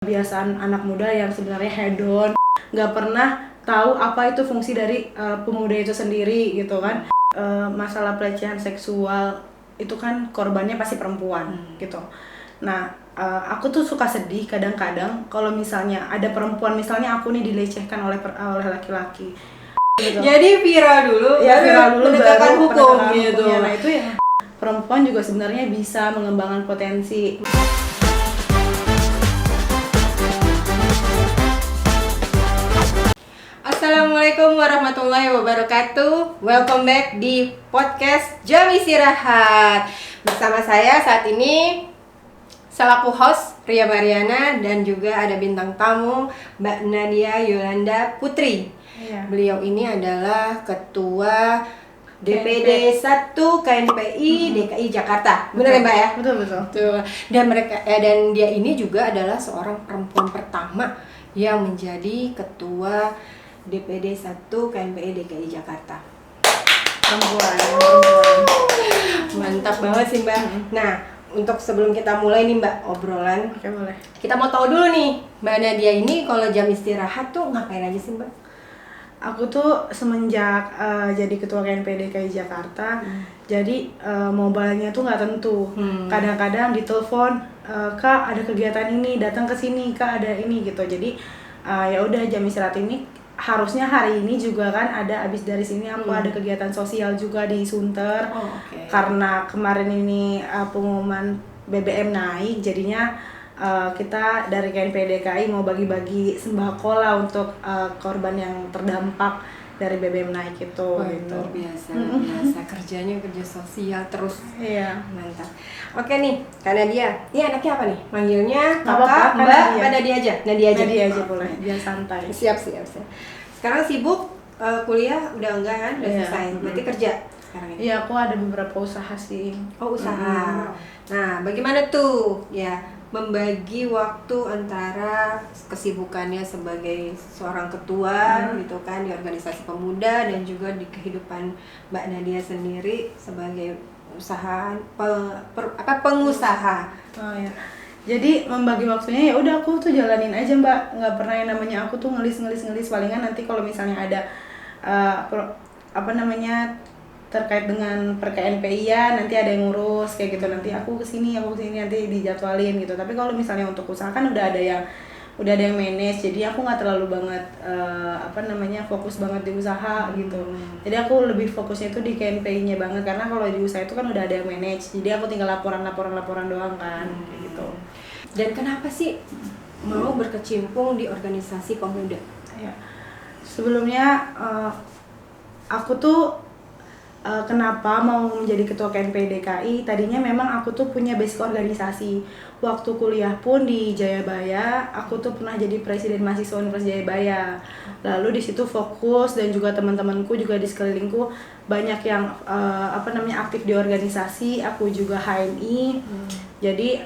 kebiasaan anak muda yang sebenarnya hedon, nggak pernah tahu apa itu fungsi dari pemuda itu sendiri gitu kan. Masalah pelecehan seksual itu kan korbannya pasti perempuan gitu. Nah, aku tuh suka sedih kadang-kadang kalau misalnya ada perempuan, misalnya aku nih dilecehkan oleh laki-laki gitu. Jadi viral dulu, ya viral dulu penegakan baru hukum penegakan gitu. hukumnya. Nah itu ya, perempuan juga sebenarnya bisa mengembangkan potensi. Assalamualaikum warahmatullahi wabarakatuh. Welcome back di podcast Jam Istirahat. Bersama saya saat ini selaku host Ria Mariana dan juga ada bintang tamu Mbak Nadia Yolanda Putri. Iya. Beliau ini adalah ketua DPD 1 KNPI DKI Jakarta. Benar ya, Mbak ya? Betul betul. Tuh. Dan dan dia ini juga adalah seorang perempuan pertama yang menjadi ketua DPD 1 KNPI DKI Jakarta. Perempuan. Mantap banget sih, Mbak. Nah, untuk sebelum kita mulai nih, Mbak, obrolan, Oke, boleh. kita mau tahu dulu nih, Mbak Nadia ini kalau jam istirahat tuh ngapain aja sih, Mbak? Aku tuh semenjak jadi ketua KNPI DKI Jakarta, jadi mobilenya tuh nggak tentu. Kadang-kadang ditelepon, Kak ada kegiatan ini, datang ke sini, Kak ada ini gitu. Jadi ya udah jam istirahat ini harusnya hari ini juga kan ada, abis dari sini aku ada kegiatan sosial juga di Sunter. Karena kemarin ini pengumuman BBM naik, jadinya kita dari KNPI DKI mau bagi-bagi sembako lah untuk korban yang terdampak dari BBM naik itu. Gitu. Luar biasa kerjanya kerja sosial terus. Iya. Mantap. Oke nih, Kak Nadia. Ini anaknya apa nih? Manggilnya Nggak apa-apa, Kakak, Kak Mbak, Nadia. Mbak Nadia aja. Nadia aja. Nadia aja boleh, biar santai. Siap. Sekarang sibuk kuliah udah enggak kan? Udah Iya. selesai. Berarti kerja sekarang ini. Iya, aku ada beberapa usaha sih. Oh, usaha. Nah, bagaimana tuh ya membagi waktu antara kesibukannya sebagai seorang ketua gitu kan di organisasi pemuda dan juga di kehidupan Mbak Nadia sendiri sebagai pengusaha. Oh ya. Jadi membagi waktunya ya udah aku tuh jalanin aja, Mbak. Nggak pernah yang namanya aku tuh ngelis. Palingan nanti kalau misalnya ada terkait dengan per KNPI-an nanti ada yang ngurus kayak gitu, nanti aku kesini nanti dijadwalin gitu. Tapi kalau misalnya untuk usaha kan udah ada yang manage, jadi aku nggak terlalu banget fokus banget di usaha gitu. Jadi aku lebih fokusnya itu di KNPI-nya banget, karena kalau di usaha itu kan udah ada yang manage, jadi aku tinggal laporan doang kan kayak gitu. Dan kenapa sih mau berkecimpung di organisasi pemuda? Ya. Sebelumnya aku tuh kenapa mau menjadi ketua KNPI DKI, tadinya memang aku tuh punya basic organisasi. Waktu kuliah pun di Jayabaya, aku tuh pernah jadi presiden mahasiswa Universitas Jayabaya. Lalu di situ fokus, dan juga teman-temanku juga di sekelilingku banyak yang aktif di organisasi. Aku juga HMI. Jadi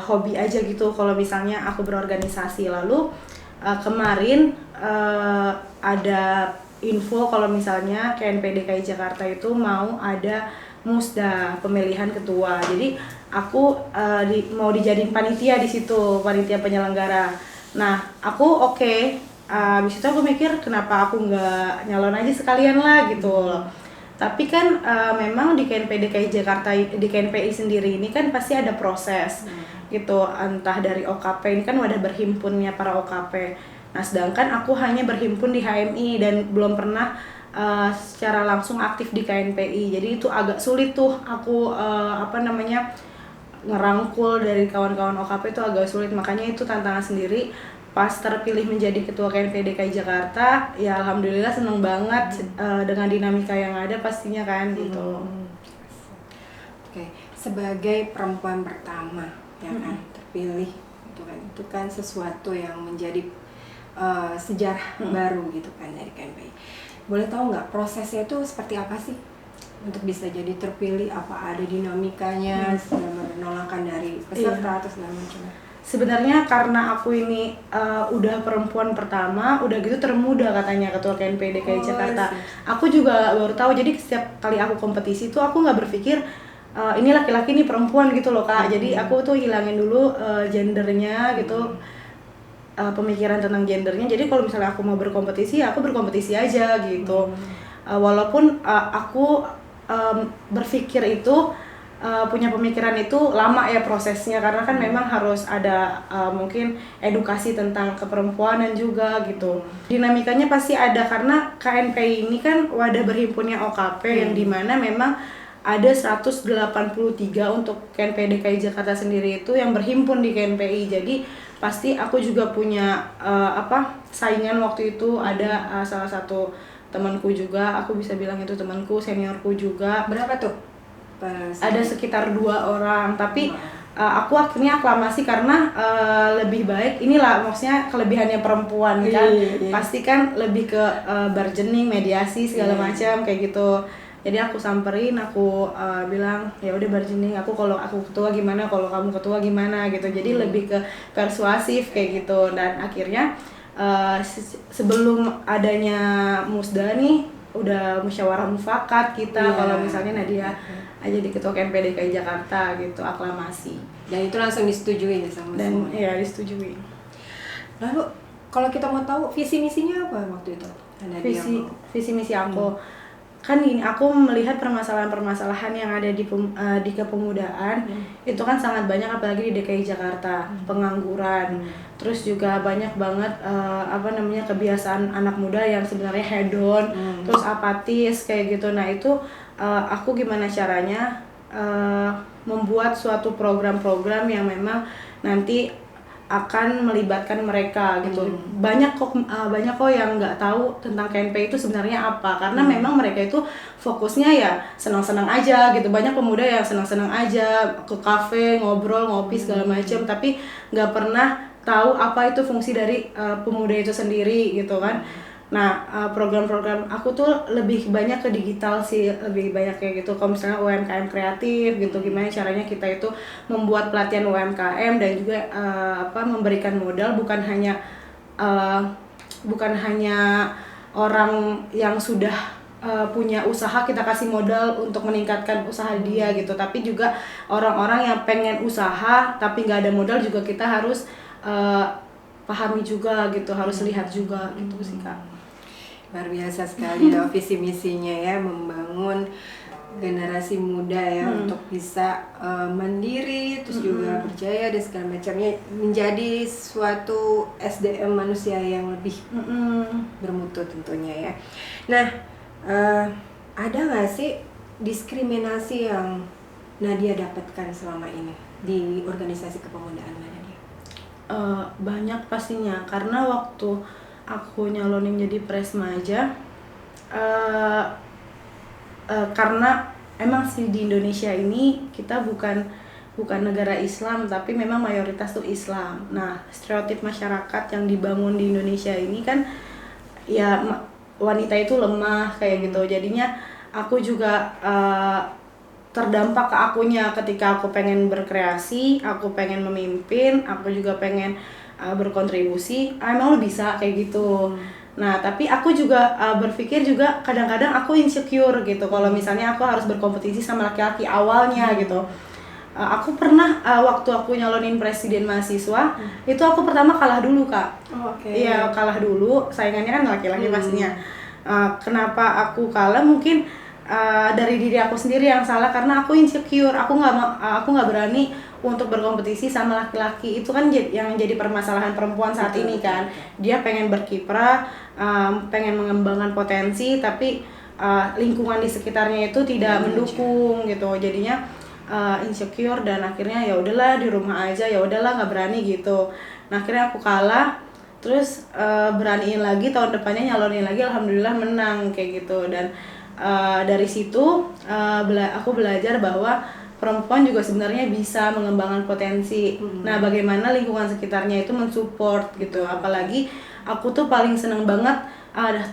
hobi aja gitu kalau misalnya aku berorganisasi. Lalu kemarin ada info kalau misalnya KNPI DKI Jakarta itu mau ada musda pemilihan ketua. Jadi aku mau dijadiin panitia di situ, panitia penyelenggara. Nah, aku oke. Habis itu aku mikir kenapa aku nggak nyalon aja sekalian lah gitu loh. Tapi kan memang di KNPI DKI Jakarta, di KNPI sendiri ini kan pasti ada proses gitu, entah dari OKP, ini kan wadah berhimpunnya para OKP. Nah, sedangkan aku hanya berhimpun di HMI dan belum pernah secara langsung aktif di KNPI. Jadi itu agak sulit tuh aku ngerangkul dari kawan-kawan OKP itu agak sulit. Makanya itu tantangan sendiri. Pas terpilih menjadi ketua KNPI DKI Jakarta, ya alhamdulillah seneng banget dengan dinamika yang ada pastinya kan gitu. Oke, sebagai perempuan pertama ya kan terpilih itu kan sesuatu yang menjadi sejarah baru gitu kan dari KNPI. Boleh tahu nggak prosesnya itu seperti apa sih untuk bisa jadi terpilih? Apa ada dinamikanya, penolakan dari peserta atau segala macam? Sebenarnya karena aku ini udah perempuan pertama, udah gitu termuda katanya ketua KNPI DKI Jakarta. Aku juga baru tahu, jadi setiap kali aku kompetisi tuh aku nggak berpikir ini laki-laki ini perempuan gitu loh Kak. Jadi aku tuh hilangin dulu gendernya gitu. pemikiran tentang gendernya. Jadi kalau misalnya aku mau berkompetisi, ya aku berkompetisi aja gitu. Walaupun aku berpikir itu punya pemikiran itu lama ya prosesnya, karena kan memang harus ada mungkin edukasi tentang keperempuanan juga gitu. Dinamikanya pasti ada karena KNPI ini kan wadah berhimpunnya OKP yang dimana memang ada 183 untuk KNPI DKI Jakarta sendiri itu yang berhimpun di KNPI. Jadi pasti aku juga punya saingan waktu itu. Ada salah satu temanku juga, aku bisa bilang itu temanku, seniorku juga. Berapa tuh? Ada sekitar 2 orang, tapi aku akhirnya aklamasi karena lebih baik. Inilah maksudnya kelebihannya perempuan kan. Pasti kan lebih ke bargaining, mediasi segala macam kayak gitu. Jadi aku samperin, aku bilang ya udah bargaining, kalau aku ketua gimana, kalau kamu ketua gimana gitu. Jadi lebih ke persuasif kayak gitu. Dan akhirnya sebelum adanya Musda nih udah musyawarah mufakat kita kalau misalnya Nadia aja di ketua KNPI DKI Jakarta gitu, aklamasi. Dan itu langsung disetujui sama Dan semua. ya disetujui. Lalu kalau kita mau tahu visi misinya apa waktu itu? Visi misi aku kan gini, aku melihat permasalahan-permasalahan yang ada di kepemudaan itu kan sangat banyak, apalagi di DKI Jakarta. Pengangguran, terus juga banyak banget kebiasaan anak muda yang sebenarnya hedon, terus apatis kayak gitu. Nah itu aku gimana caranya membuat suatu program-program yang memang nanti akan melibatkan mereka gitu. Banyak kok yang nggak tahu tentang KNPI itu sebenarnya apa, karena memang mereka itu fokusnya ya senang-senang aja gitu. Banyak pemuda yang senang-senang aja ke kafe, ngobrol, ngopi segala macam, tapi nggak pernah tahu apa itu fungsi dari pemuda itu sendiri gitu kan. Nah, program-program aku tuh lebih banyak ke digital sih, lebih banyak kayak gitu. Kalau misalnya UMKM kreatif gitu, gimana caranya kita itu membuat pelatihan UMKM dan juga memberikan modal, bukan hanya orang yang sudah punya usaha kita kasih modal untuk meningkatkan usaha dia gitu, tapi juga orang-orang yang pengen usaha tapi nggak ada modal juga kita harus pahami juga gitu, harus lihat juga gitu sih Kak. Luar biasa sekali loh visi misinya ya, membangun generasi muda ya untuk bisa mandiri, terus juga berjaya dan segala macamnya, menjadi suatu SDM manusia yang lebih bermutu tentunya ya. Nah, ada nggak sih diskriminasi yang Nadia dapatkan selama ini di organisasi kepemudaan Nadia? Banyak pastinya, karena waktu aku nyalonin jadi Presmaja, karena emang sih di Indonesia ini kita bukan negara Islam, tapi memang mayoritas tuh Islam. Nah, stereotip masyarakat yang dibangun di Indonesia ini kan ya wanita itu lemah kayak gitu. Jadinya aku juga terdampak ke akunya ketika aku pengen berkreasi, aku pengen memimpin, aku juga pengen berkontribusi. Emang lu bisa kayak gitu. Nah, tapi aku juga berpikir juga kadang-kadang aku insecure gitu kalau misalnya aku harus berkompetisi sama laki-laki awalnya gitu. Aku pernah waktu aku nyalonin presiden mahasiswa, itu aku pertama kalah dulu Kak. Iya, kalah dulu, saingannya kan laki-laki pastinya. Kenapa aku kalah? Mungkin dari diri aku sendiri yang salah, karena aku insecure, aku nggak berani untuk berkompetisi sama laki-laki. Itu kan yang jadi permasalahan perempuan saat ini kan. Dia pengen berkiprah, pengen mengembangkan potensi, tapi lingkungan di sekitarnya itu tidak mendukung gitu. Jadinya insecure dan akhirnya ya udahlah di rumah aja, ya udahlah nggak berani gitu. Nah, akhirnya aku kalah. Terus beraniin lagi, tahun depannya nyalonin lagi, alhamdulillah menang kayak gitu. Dan dari situ aku belajar bahwa perempuan juga sebenarnya bisa mengembangkan potensi. Nah, bagaimana lingkungan sekitarnya itu mensupport gitu. Apalagi aku tuh paling seneng banget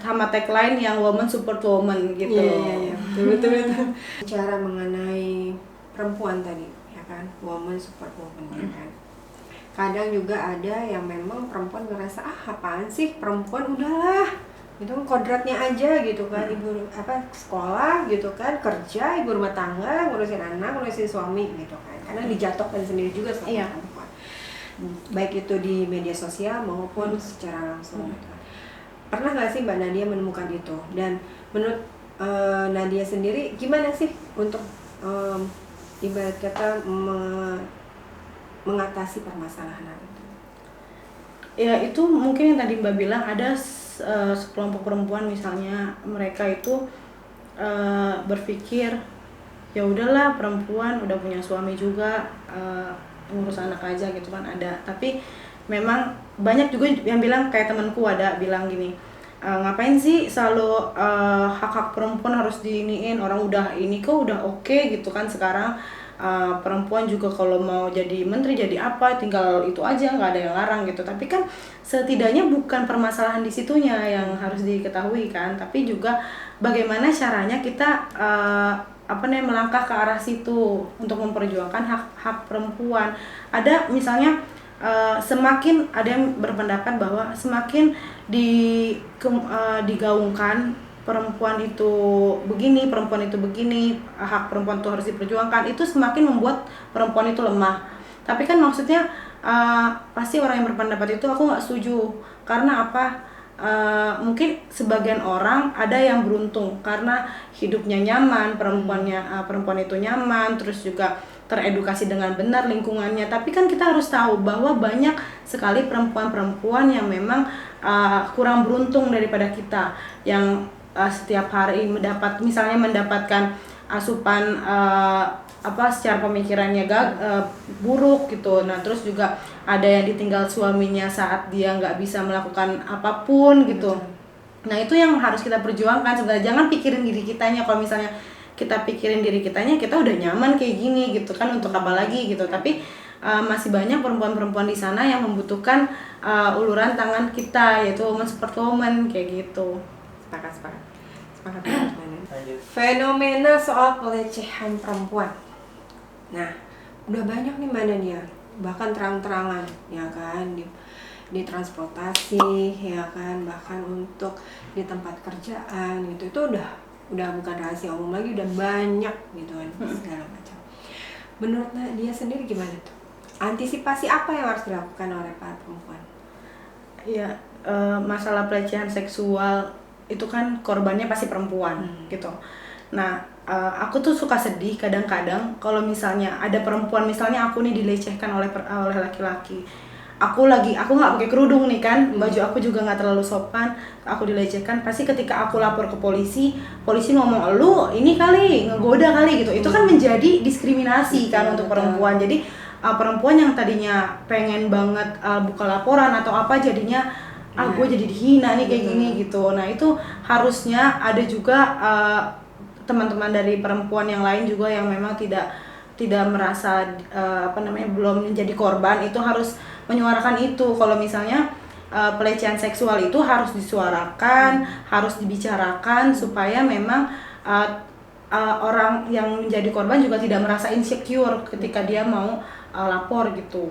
sama tagline yang woman support woman gitu. Iya, betul. Bicara mengenai perempuan tadi, ya kan, woman support woman, ya kan. Kadang juga ada yang memang perempuan ngerasa apaan sih perempuan, udahlah itu kodratnya aja gitu kan, ibu sekolah gitu kan, kerja, ibu rumah tangga, ngurusin anak, ngurusin suami gitu kan, karena dijatuhkan sendiri juga sama perempuan. baik itu di media sosial maupun secara langsung. Pernah nggak sih Mbak Nadia menemukan itu? Dan menurut Nadia sendiri gimana sih untuk ibarat kata mengatasi permasalahan itu? Ya itu mungkin yang tadi Mbak bilang, ada sekelompok perempuan misalnya mereka itu berpikir ya udahlah, perempuan udah punya suami juga, ngurus anak aja gitu kan, ada. Tapi memang banyak juga yang bilang, kayak temanku ada bilang gini, ngapain sih selalu hak-hak perempuan harus diiniin, orang udah ini kok udah oke gitu kan sekarang. Perempuan juga kalau mau jadi menteri jadi apa tinggal itu aja, nggak ada yang larang gitu. Tapi kan setidaknya bukan permasalahan di situnya yang harus diketahui kan, tapi juga bagaimana caranya kita melangkah ke arah situ untuk memperjuangkan hak-hak perempuan. Ada misalnya semakin ada yang berpendapat bahwa semakin digaungkan perempuan itu begini, hak perempuan itu harus diperjuangkan, itu semakin membuat perempuan itu lemah. Tapi kan maksudnya pasti orang yang berpendapat itu aku nggak setuju. Karena apa? Mungkin sebagian orang ada yang beruntung karena hidupnya nyaman, perempuan itu nyaman, terus juga teredukasi dengan benar lingkungannya. Tapi kan kita harus tahu bahwa banyak sekali perempuan-perempuan yang memang kurang beruntung daripada kita, yang setiap hari mendapatkan asupan secara pemikirannya buruk gitu. Nah terus juga ada yang ditinggal suaminya saat dia nggak bisa melakukan apapun gitu. Nah itu yang harus kita perjuangkan sebenarnya. Jangan pikirin diri kitanya. Kalau misalnya kita pikirin diri kitanya, kita udah nyaman kayak gini gitu kan, untuk apa lagi gitu. Tapi masih banyak perempuan-perempuan di sana yang membutuhkan uluran tangan kita, yaitu woman support woman kayak gitu. Sepakat. Fenomena soal pelecehan perempuan. Nah, udah banyak nih Mbak Nadia, bahkan terang-terangan ya kan, di transportasi ya kan, bahkan untuk di tempat kerjaan gitu. Itu udah bukan rahasia umum lagi, udah banyak gitu kan, segala macam. Menurut Nadia sendiri gimana tuh? Antisipasi apa yang harus dilakukan oleh para perempuan? Ya, masalah pelecehan seksual itu kan korbannya pasti perempuan gitu. Nah, aku tuh suka sedih kadang-kadang kalau misalnya ada perempuan, misalnya aku nih dilecehkan oleh laki-laki. Aku nggak pakai kerudung nih kan, baju aku juga nggak terlalu sopan, aku dilecehkan, pasti ketika aku lapor ke polisi ngomong lu ini kali ngegoda kali gitu. Itu kan menjadi diskriminasi kan untuk perempuan. Jadi perempuan yang tadinya pengen banget buka laporan atau apa, jadinya gue jadi dihina nih kayak gini gitu. Nah itu harusnya ada juga teman-teman dari perempuan yang lain juga yang memang tidak merasa belum menjadi korban, itu harus menyuarakan itu. Kalau misalnya pelecehan seksual itu harus disuarakan, harus dibicarakan supaya memang orang yang menjadi korban juga tidak merasa insecure ketika dia mau lapor gitu.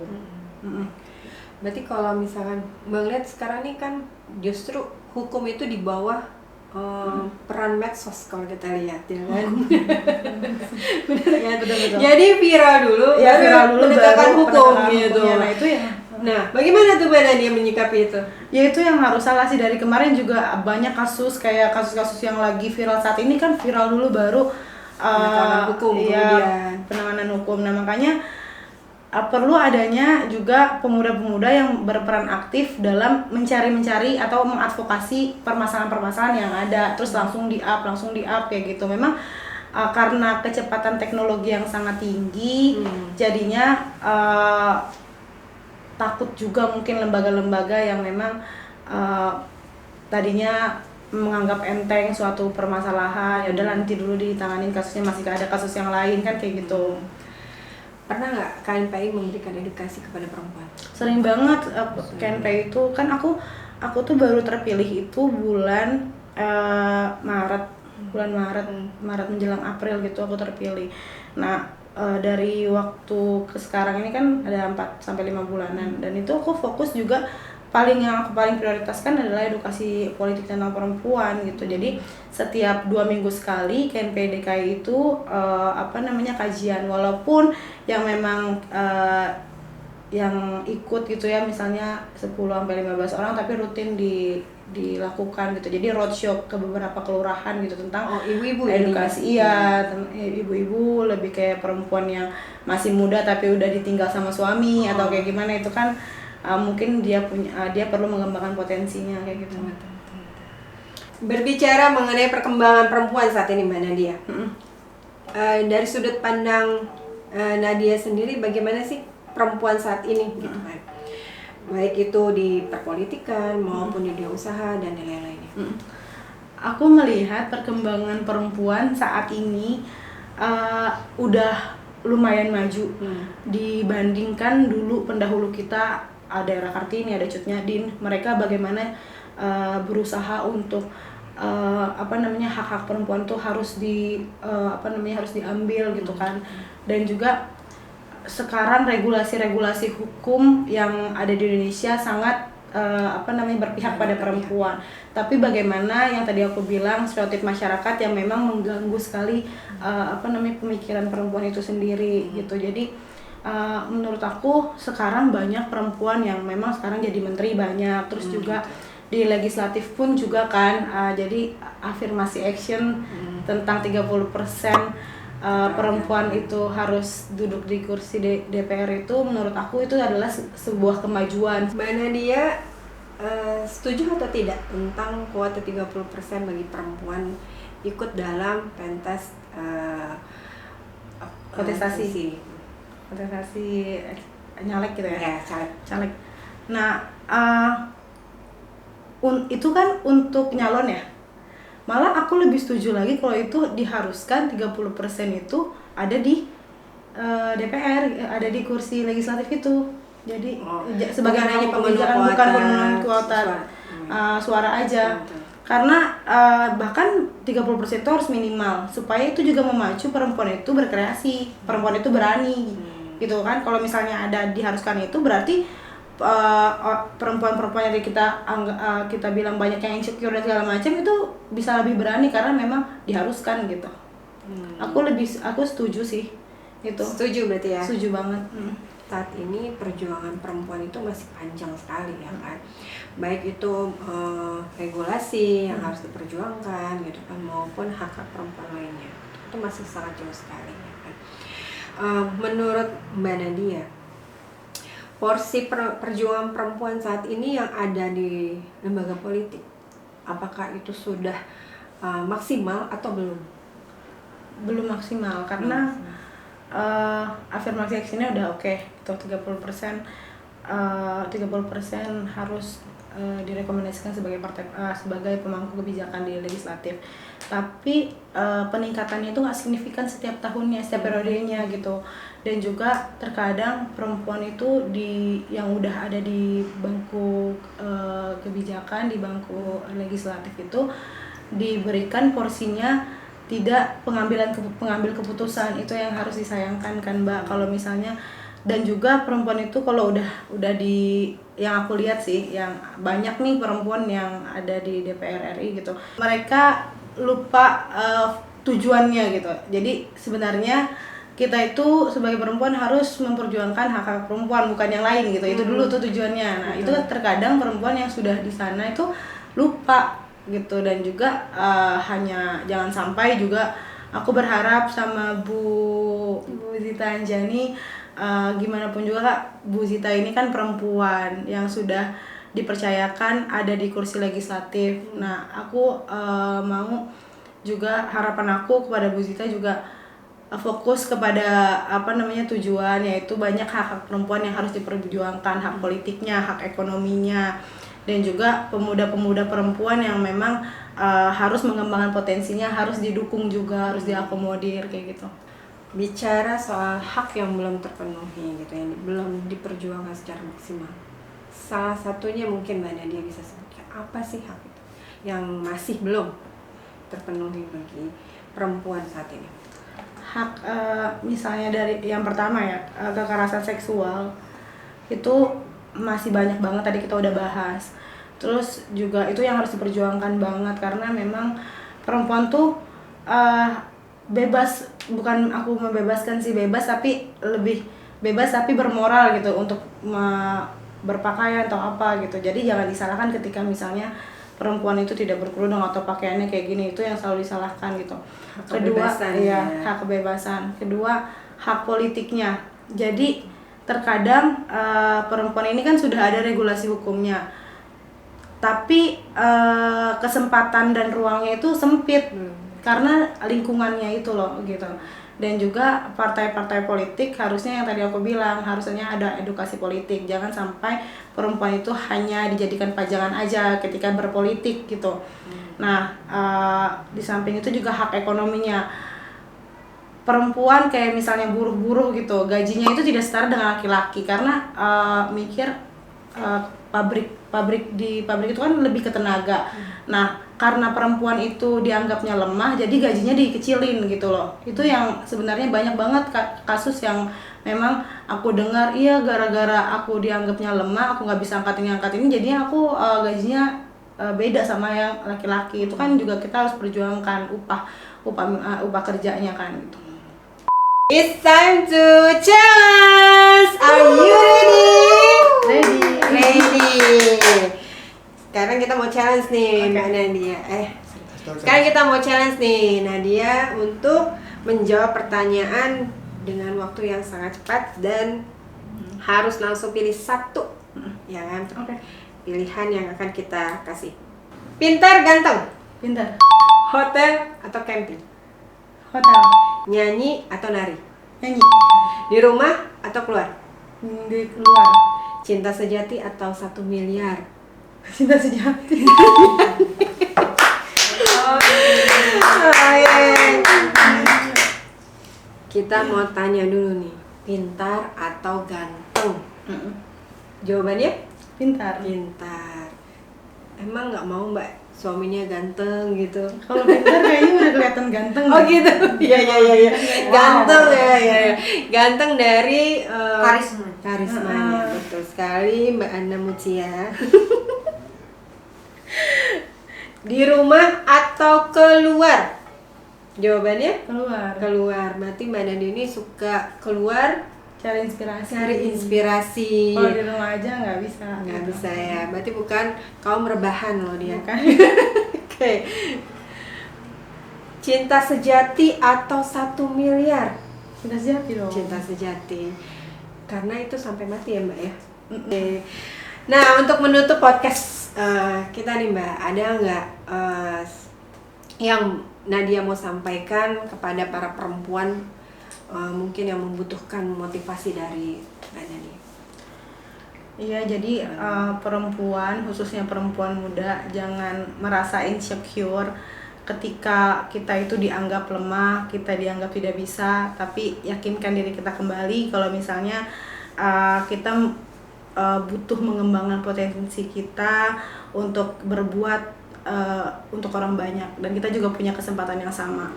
Berarti kalau misalkan melihat sekarang ini kan justru hukum itu di bawah peran medsos kalau kita lihat ya kan. Betul. Jadi viral dulu penegakan hukum gitu. Nah itu ya. Nah, bagaimana tuh Mbak Nadia menyikapi itu? Ya itu yang harus salah sih. Dari kemarin juga banyak kasus yang lagi viral saat ini kan, viral dulu baru penanganan hukum kemudian. Penanganan hukum. Nah makanya perlu adanya juga pemuda-pemuda yang berperan aktif dalam mencari atau mengadvokasi permasalahan-permasalahan yang ada, terus langsung di-up kayak gitu. Memang karena kecepatan teknologi yang sangat tinggi, jadinya takut juga mungkin lembaga-lembaga yang memang tadinya menganggap enteng suatu permasalahan, ya udah nanti dulu ditanganin kasusnya, masih ada kasus yang lain kan kayak gitu. Pernah nggak KNPI memberikan edukasi kepada perempuan? Sering banget. KNPI itu kan aku tuh baru terpilih itu bulan Maret menjelang April gitu aku terpilih. Nah dari waktu ke sekarang ini kan ada 4-5 bulanan, dan itu aku fokus juga yang aku paling prioritaskan adalah edukasi politik tentang perempuan gitu. Jadi setiap 2 minggu sekali KNPI DKI itu kajian, walaupun yang memang yang ikut gitu ya, misalnya 10-15 orang tapi rutin dilakukan gitu. Jadi roadshow ke beberapa kelurahan gitu tentang ibu-ibu edukasi. Iya, ibu-ibu, lebih kayak perempuan yang masih muda tapi udah ditinggal sama suami atau kayak gimana, itu kan mungkin dia perlu mengembangkan potensinya kayak gitu. Berbicara mengenai perkembangan perempuan saat ini Mbak Nadia, dari sudut pandang Nadia sendiri, bagaimana sih perempuan saat ini gitu kan, baik itu di perpolitikan maupun di dunia usaha dan lain-lainnya? Aku melihat perkembangan perempuan saat ini udah lumayan maju dibandingkan dulu pendahulu kita. Ada Era Kartini, ada Cut Nyadin, mereka bagaimana berusaha untuk hak-hak perempuan tuh harus harus diambil gitu kan. Dan juga sekarang regulasi-regulasi hukum yang ada di Indonesia sangat berpihak pada perempuan. Tapi bagaimana yang tadi aku bilang, stereotip masyarakat yang memang mengganggu sekali pemikiran perempuan itu sendiri gitu. Jadi menurut aku sekarang banyak perempuan yang memang sekarang jadi menteri banyak, terus juga di legislatif pun juga kan, jadi afirmasi action tentang 30% perempuan itu harus duduk di kursi DPR, itu menurut aku itu adalah sebuah kemajuan. Mbak Nadia setuju atau tidak tentang kuota 30% bagi perempuan ikut dalam pentas kontestasi nyalek gitu ya? Ya, caleg. Nah, itu kan untuk nyalon ya. Malah aku lebih setuju lagi kalau itu diharuskan 30% itu ada di DPR, ada di kursi legislatif itu. Jadi sebagai hanya kebijakan, bukan pemenuhan kuota suara aja. Karena bahkan 30% itu harus minimal supaya itu juga memacu perempuan itu berkreasi, perempuan itu berani gitu kan. Kalau misalnya ada diharuskan itu berarti perempuan-perempuan yang kita bilang banyak yang insecure dan segala macam itu bisa lebih berani karena memang diharuskan gitu. Aku setuju sih itu. Setuju berarti ya? Setuju banget. Saat ini perjuangan perempuan itu masih panjang sekali ya kan, baik itu regulasi yang harus diperjuangkan gitu kan, maupun hak-hak perempuan lainnya itu masih sangat jauh sekali ya kan. Menurut Mbak Nadia, porsi perjuangan perempuan saat ini yang ada di lembaga politik, apakah itu sudah maksimal atau belum? Belum maksimal karena afirmasi actionnya udah oke. Itu 30% harus direkomendasikan sebagai pemangku kebijakan di legislatif. Tapi peningkatannya itu nggak signifikan setiap tahunnya, setiap periodenya gitu. Dan juga terkadang perempuan itu yang udah ada di bangku kebijakan, di bangku legislatif itu diberikan porsinya tidak pengambil keputusan. Itu yang harus disayangkan kan Mbak, kalau misalnya. Dan juga perempuan itu kalau udah yang aku lihat sih, yang banyak nih perempuan yang ada di DPR RI gitu, mereka lupa tujuannya gitu. Jadi sebenarnya kita itu sebagai perempuan harus memperjuangkan hak-hak perempuan, bukan yang lain gitu. Itu dulu tuh tujuannya. Nah, itu terkadang perempuan yang sudah di sana itu lupa gitu. Dan juga hanya jangan sampai juga, aku berharap sama Bu Zita Anjani, gimana pun juga Kak, Bu Zita ini kan perempuan yang sudah dipercayakan ada di kursi legislatif. Nah, aku mau juga, harapan aku kepada Bu Zita juga fokus kepada tujuan, yaitu banyak hak-hak perempuan yang harus diperjuangkan, hak politiknya, hak ekonominya, dan juga pemuda-pemuda perempuan yang memang harus mengembangkan potensinya, harus didukung juga, harus diakomodir kayak gitu. Bicara soal hak yang belum terpenuhi gitu, yang belum diperjuangkan secara maksimal, salah satunya mungkin Mbak Nadia bisa sebutkan apa sih hak itu yang masih belum terpenuhi bagi perempuan saat ini? Hak misalnya dari yang pertama ya, kekerasan seksual itu masih banyak banget, tadi kita udah bahas. Terus juga itu yang harus diperjuangkan banget, karena memang perempuan tuh bebas, bukan aku membebaskan sih bebas, tapi lebih bebas tapi bermoral gitu untuk berpakaian atau apa gitu. Jadi jangan disalahkan ketika misalnya perempuan itu tidak berkerudung atau pakaiannya kayak gini, itu yang selalu disalahkan gitu. Kedua, ya hak kebebasan. Kedua, hak politiknya. Jadi terkadang perempuan ini kan sudah ada regulasi hukumnya, tapi kesempatan dan ruangnya itu sempit karena lingkungannya itu loh gitu. Dan juga partai-partai politik harusnya yang tadi aku bilang, harusnya ada edukasi politik. Jangan sampai perempuan itu hanya dijadikan pajangan aja ketika berpolitik gitu. Nah, di samping itu juga hak ekonominya. Perempuan kayak misalnya buruh-buruh gitu, gajinya itu tidak setara dengan laki-laki karena mikir pabrik itu kan lebih ke tenaga. Nah, karena perempuan itu dianggapnya lemah, jadi gajinya dikecilin gitu loh. Itu yang sebenarnya banyak banget kasus yang memang aku dengar, iya gara-gara aku dianggapnya lemah, aku nggak bisa angkat ini, jadinya aku gajinya beda sama yang laki-laki. Itu kan juga kita harus perjuangkan upah kerjanya kan gitu. It's time to challenge. Are you ready? Ready. Sekarang kita mau challenge nih, Mbak Nadia. Sekarang kita mau challenge nih Nadia untuk menjawab pertanyaan dengan waktu yang sangat cepat dan harus langsung pilih satu, ya kan? Pilihan yang akan kita kasih. Pintar, ganteng. Pintar. Hotel atau camping? Hotel. Nyanyi atau nari? Nyanyi. Di rumah atau keluar? Di keluar. Cinta sejati atau 1 miliar? Cinta sejati. Kita mau tanya dulu nih, pintar atau ganteng? Jawabannya? Pintar. Pintar. Emang nggak mau Mbak suaminya ganteng gitu? Kalau pintar kayaknya udah kelihatan ganteng. Oh gitu. Iya. Ganteng ya. Ganteng dari karismanya. Betul sekali Mbak Anna Mutia. Di rumah atau keluar? Jawabannya? Keluar. Berarti Mbak Nadia ini suka keluar Cari inspirasi. Kalau di rumah aja nggak bisa. Nggak bisa ya. Berarti bukan kaum rebahan loh dia. Oke. Cinta sejati atau 1 miliar? Cinta sejati dong. Cinta sejati. Karena itu sampai mati ya Mbak ya. Oke. Nah, untuk menutup podcast kita nih Mbak, ada nggak yang Nadia mau sampaikan kepada para perempuan mungkin yang membutuhkan motivasi dari Mbak Nadia? Iya, jadi perempuan, khususnya perempuan muda, jangan merasa insecure ketika kita itu dianggap lemah, kita dianggap tidak bisa, tapi yakinkan diri kita kembali kalau misalnya kita butuh mengembangkan potensi kita untuk berbuat untuk orang banyak, dan kita juga punya kesempatan yang sama.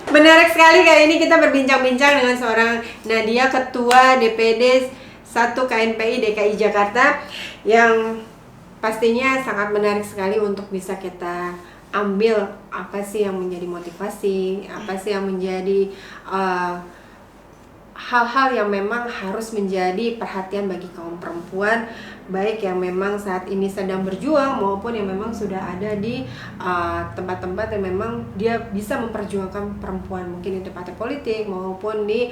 Menarik sekali, kali ini kita berbincang-bincang dengan seorang Nadia, Ketua DPD 1 KNPI DKI Jakarta, yang pastinya sangat menarik sekali untuk bisa kita ambil apa sih yang menjadi motivasi, apa sih yang menjadi hal-hal yang memang harus menjadi perhatian bagi kaum perempuan, baik yang memang saat ini sedang berjuang maupun yang memang sudah ada di tempat-tempat yang memang dia bisa memperjuangkan perempuan, mungkin di partai politik maupun di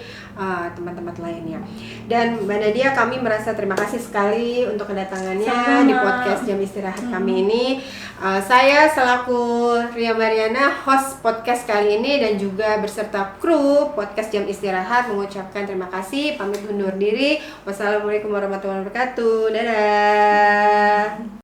tempat-tempat lainnya. Dan Mbak Nadia, kami merasa terima kasih sekali untuk kedatangannya di podcast Jam Istirahat kami ini. Saya selaku Ria Mariana, host podcast kali ini, dan juga berserta kru podcast Jam Istirahat mengucapkan terima kasih, pamit undur diri. Wassalamualaikum warahmatullahi wabarakatuh. Dadah.